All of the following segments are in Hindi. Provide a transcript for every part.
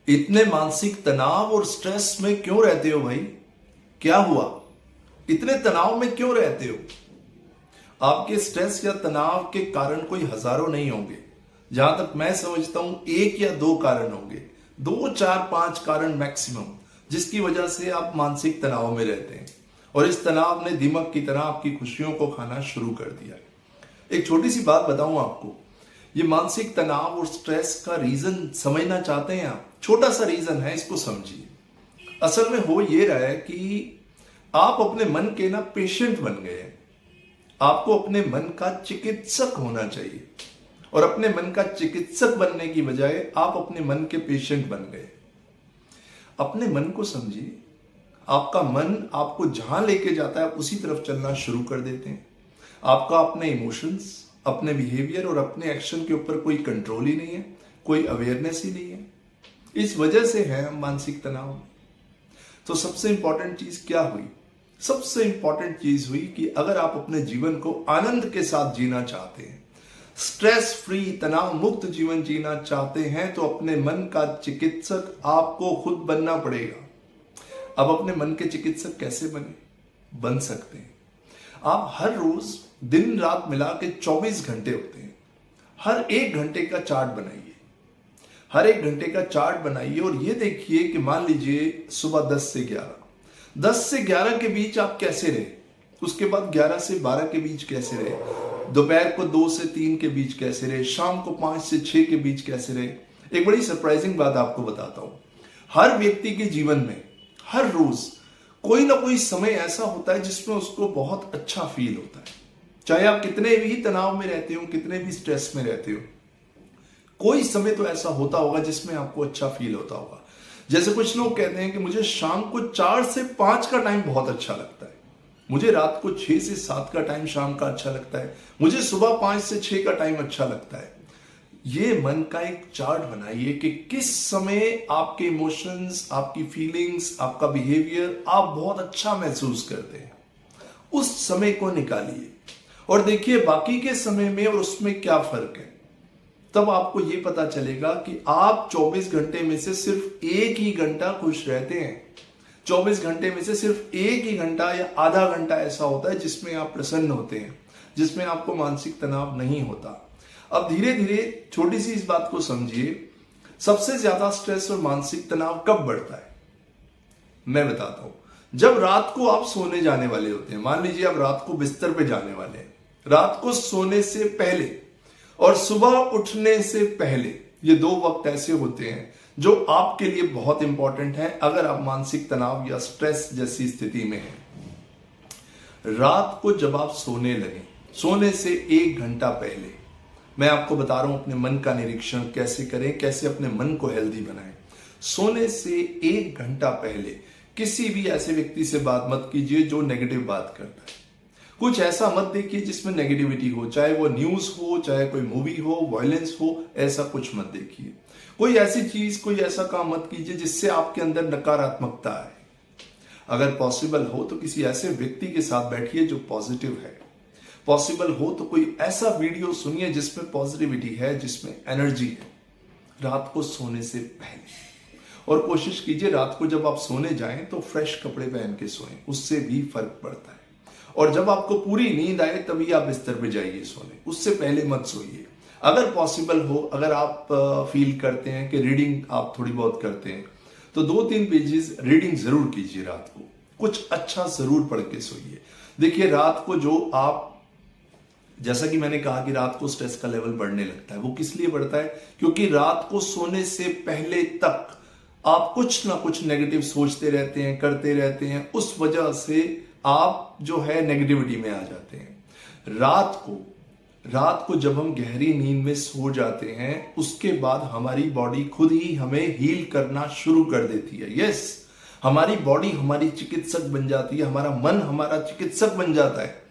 इतने मानसिक तनाव और स्ट्रेस में क्यों रहते हो भाई? क्या हुआ? इतने तनाव में क्यों रहते हो? आपके स्ट्रेस या तनाव के कारण कोई हजारों नहीं होंगे। जहां तक मैं समझता हूं एक या दो कारण होंगे, दो चार पांच कारण मैक्सिमम, जिसकी वजह से आप मानसिक तनाव में रहते हैं। और इस तनाव ने दीमक की तरह आपकी खुशियों को खाना शुरू कर दिया। एक छोटी सी बात बताऊं आपको, ये मानसिक तनाव और स्ट्रेस का रीजन समझना चाहते हैं आप? छोटा सा रीजन है, इसको समझिए। असल में हो ये रहा है कि आप अपने मन के ना पेशेंट बन गए हैं। आपको अपने मन का चिकित्सक होना चाहिए, और अपने मन का चिकित्सक बनने की बजाय आप अपने मन के पेशेंट बन गए। अपने मन को समझिए। आपका मन आपको जहां लेके जाता है आप उसी तरफ चलना शुरू कर देते हैं। आपका अपने इमोशंस, अपने बिहेवियर और अपने एक्शन के ऊपर कोई कंट्रोल ही नहीं है, कोई अवेयरनेस ही नहीं है। इस वजह से है मानसिक तनाव। तो सबसे इंपॉर्टेंट चीज क्या हुई? सबसे इंपॉर्टेंट चीज हुई कि अगर आप अपने जीवन को आनंद के साथ जीना चाहते हैं, स्ट्रेस फ्री, तनाव मुक्त जीवन जीना चाहते हैं, तो अपने मन का चिकित्सक आपको खुद बनना पड़ेगा। अब अपने मन के चिकित्सक कैसे बन सकते हैं? आप हर रोज दिन रात मिला के 24 घंटे होते हैं। हर एक घंटे का चार्ट बनाइए। हर एक घंटे का चार्ट बनाइए और ये देखिए कि मान लीजिए सुबह 10 से 11, 10 से 11 के बीच आप कैसे रहे, उसके बाद 11 से 12 के बीच कैसे रहे, दोपहर को 2 से 3 के बीच कैसे रहे, शाम को 5 से 6 के बीच कैसे रहे। एक बड़ी सरप्राइजिंग बात आपको बताता हूं। हर व्यक्ति के जीवन में हर रोज कोई ना कोई समय ऐसा होता है जिसमें उसको बहुत अच्छा फील होता है। चाहे आप कितने भी तनाव में रहते हो, कितने भी स्ट्रेस में रहते हो, कोई समय तो ऐसा होता होगा जिसमें आपको अच्छा फील होता होगा। जैसे कुछ लोग कहते हैं कि मुझे शाम को 4 से 5 का टाइम बहुत अच्छा लगता है, मुझे रात को 6 से 7 का टाइम शाम का अच्छा लगता है, मुझे सुबह 5 से 6 का टाइम अच्छा लगता है। ये मन का एक चार्ट बनाइए कि किस समय आपके इमोशंस, आपकी फीलिंग्स, आपका बिहेवियर आप बहुत अच्छा महसूस करते हैं। उस समय को निकालिए और देखिए बाकी के समय में और उसमें क्या फर्क है। तब आपको यह पता चलेगा कि आप 24 घंटे में से सिर्फ एक ही घंटा खुश रहते हैं। 24 घंटे में से सिर्फ एक ही घंटा या आधा घंटा ऐसा होता है जिसमें आप प्रसन्न होते हैं, जिसमें आपको मानसिक तनाव नहीं होता। अब धीरे धीरे छोटी सी इस बात को समझिए, सबसे ज्यादा स्ट्रेस और मानसिक तनाव कब बढ़ता है? मैं बताता हूं। जब रात को आप सोने जाने वाले होते हैं, मान लीजिए आप रात को बिस्तर पे जाने वाले हैं, रात को सोने से पहले और सुबह उठने से पहले, ये दो वक्त ऐसे होते हैं जो आपके लिए बहुत इंपॉर्टेंट है अगर आप मानसिक तनाव या स्ट्रेस जैसी स्थिति में हैं। रात को जब आप सोने लगे, सोने से 1 घंटा पहले, मैं आपको बता रहा हूं अपने मन का निरीक्षण कैसे करें, कैसे अपने मन को हेल्दी बनाएं। सोने से 1 घंटा पहले किसी भी ऐसे व्यक्ति से बात मत कीजिए जो नेगेटिव बात करता है। कुछ ऐसा मत देखिए जिसमें नेगेटिविटी हो, चाहे वो न्यूज हो, चाहे कोई मूवी हो, वायलेंस हो, ऐसा कुछ मत देखिए। कोई ऐसी चीज, कोई ऐसा काम मत कीजिए जिससे आपके अंदर नकारात्मकता आए। अगर पॉसिबल हो तो किसी ऐसे व्यक्ति के साथ बैठिए जो पॉजिटिव है। पॉसिबल हो तो कोई ऐसा वीडियो सुनिए जिसमें पॉजिटिविटी है, जिसमें एनर्जी है, रात को सोने से पहले। और कोशिश कीजिए रात को जब आप सोने जाएं तो फ्रेश कपड़े पहन के सोएं, उससे भी फर्क पड़ता है। और जब आपको पूरी नींद आए तभी आप बिस्तर पे जाइए सोने, उससे पहले मत सोइए। अगर पॉसिबल हो, अगर आप फील करते हैं कि रीडिंग आप थोड़ी बहुत करते हैं, तो 2-3 पेजेस रीडिंग जरूर कीजिए। रात को कुछ अच्छा जरूर पढ़ के सोइए। देखिए रात को जो आप, जैसा कि मैंने कहा कि रात को स्ट्रेस का लेवल बढ़ने लगता है, वो किस लिए बढ़ता है? क्योंकि रात को सोने से पहले तक आप कुछ ना कुछ नेगेटिव सोचते रहते हैं, करते रहते हैं, उस वजह से आप जो है नेगेटिविटी में आ जाते हैं। रात को जब हम गहरी नींद में सो जाते हैं, उसके बाद हमारी बॉडी खुद ही हमें हील करना शुरू कर देती है। यस, हमारी बॉडी हमारी चिकित्सक बन जाती है, हमारा मन हमारा चिकित्सक बन जाता है।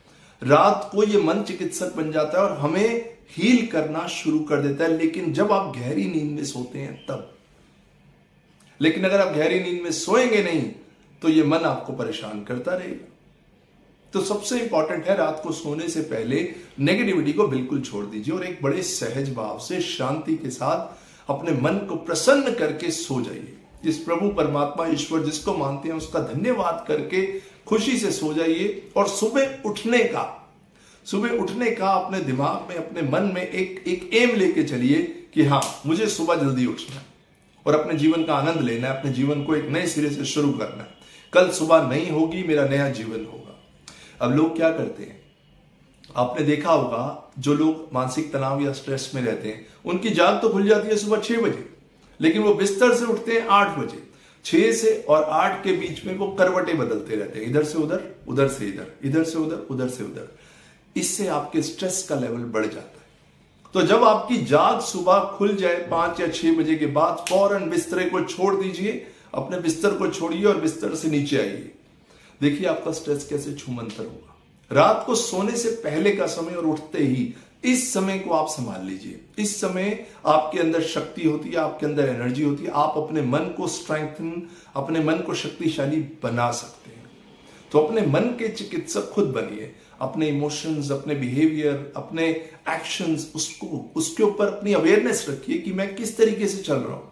रात को ये मन चिकित्सक बन जाता है और हमें हील करना शुरू कर देता है। लेकिन जब आप गहरी नींद में सोते हैं तब। लेकिन अगर आप गहरी नींद में सोएंगे नहीं तो ये मन आपको परेशान करता रहेगा। तो सबसे इंपॉर्टेंट है रात को सोने से पहले नेगेटिविटी को बिल्कुल छोड़ दीजिए और एक बड़े सहज भाव से, शांति के साथ अपने मन को प्रसन्न करके सो जाइए। जिस प्रभु परमात्मा ईश्वर जिसको मानते हैं उसका धन्यवाद करके खुशी से सो जाइए। और सुबह उठने का अपने दिमाग में, अपने मन में एक एम लेके चलिए कि हाँ, मुझे सुबह जल्दी उठना है और अपने जीवन का आनंद लेना है, अपने जीवन को एक नए सिरे से शुरू करना है। कल सुबह नहीं होगी, मेरा नया जीवन होगा। अब लोग क्या करते हैं, आपने देखा होगा, जो लोग मानसिक तनाव या स्ट्रेस में रहते हैं उनकी जाग तो खुल जाती है सुबह 6 बजे, लेकिन वो बिस्तर से उठते हैं 8 बजे। 6 से और 8 के बीच में वो करवटें बदलते रहते हैं, इधर से उधर, उधर से इधर, इधर से उधर, उधर से उधर। इससे आपके स्ट्रेस का लेवल बढ़ जाता है। तो जब आपकी जाग सुबह खुल जाए 5 या 6 बजे के बाद, फौरन बिस्तर को छोड़ दीजिए, अपने बिस्तर को छोड़िए और बिस्तर से नीचे आइए। देखिए आपका स्ट्रेस कैसे छूमंतर होगा। रात को सोने से पहले का समय और उठते ही इस समय को आप संभाल लीजिए। इस समय आपके अंदर शक्ति होती है, आपके अंदर एनर्जी होती है। आप अपने मन को स्ट्रेंथन, अपने मन को शक्तिशाली बना सकते हैं। तो अपने मन के चिकित्सक खुद बनिए। अपने इमोशंस, अपने बिहेवियर, अपने एक्शंस, उसके ऊपर अपनी अवेयरनेस रखिए कि मैं किस तरीके से चल रहा हूं।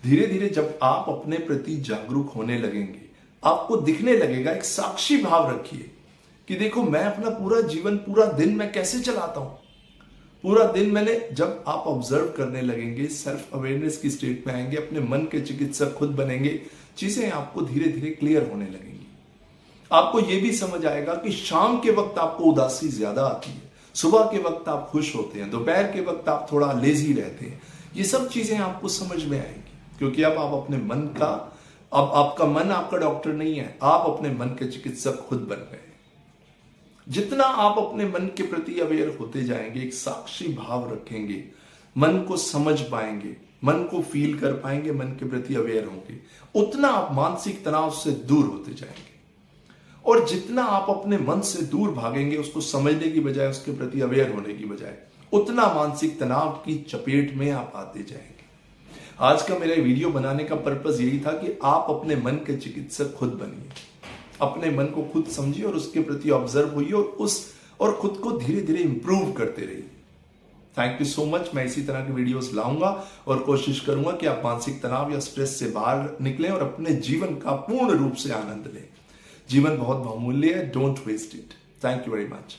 धीरे धीरे जब आप अपने प्रति जागरूक होने लगेंगे, आपको दिखने लगेगा। एक साक्षी भाव रखिए कि देखो, मैं अपना पूरा जीवन, पूरा दिन मैं कैसे चलाता हूं। पूरा दिन मैंने, जब आप ऑब्जर्व करने लगेंगे, सेल्फ अवेयरनेस की स्टेट में आएंगे, अपने मन के चिकित्सक खुद बनेंगे, चीजें आपको धीरे धीरे क्लियर होने लगेंगी। आपको यह भी समझ आएगा कि शाम के वक्त आपको उदासी ज्यादा आती है, सुबह के वक्त आप खुश होते हैं, दोपहर के वक्त आप थोड़ा लेजी रहते हैं। ये सब चीजें आपको समझ में आएंगी, क्योंकि अब आप अपने मन का, अब आपका मन आपका डॉक्टर नहीं है, आप अपने मन के चिकित्सक खुद बन गए। जितना आप अपने मन के प्रति अवेयर होते जाएंगे, एक साक्षी भाव रखेंगे, मन को समझ पाएंगे, मन को फील कर पाएंगे, मन के प्रति अवेयर होंगे, उतना आप मानसिक तनाव से दूर होते जाएंगे। और जितना आप अपने मन से दूर भागेंगे, उसको समझने की बजाय, उसके प्रति अवेयर होने की बजाय, उतना मानसिक तनाव की चपेट में आप आते जाएंगे। आज का मेरा वीडियो बनाने का पर्पस यही था कि आप अपने मन के चिकित्सक खुद बनिए, अपने मन को खुद समझिए और उसके प्रति ऑब्जर्व होइए और खुद को धीरे धीरे इंप्रूव करते रहिए। Thank you so much. मैं इसी तरह के वीडियोस लाऊंगा और कोशिश करूंगा कि आप मानसिक तनाव या स्ट्रेस से बाहर निकलें और अपने जीवन का पूर्ण रूप से आनंद लें। जीवन बहुत बहुमूल्य है, don't waste it. Thank you very much.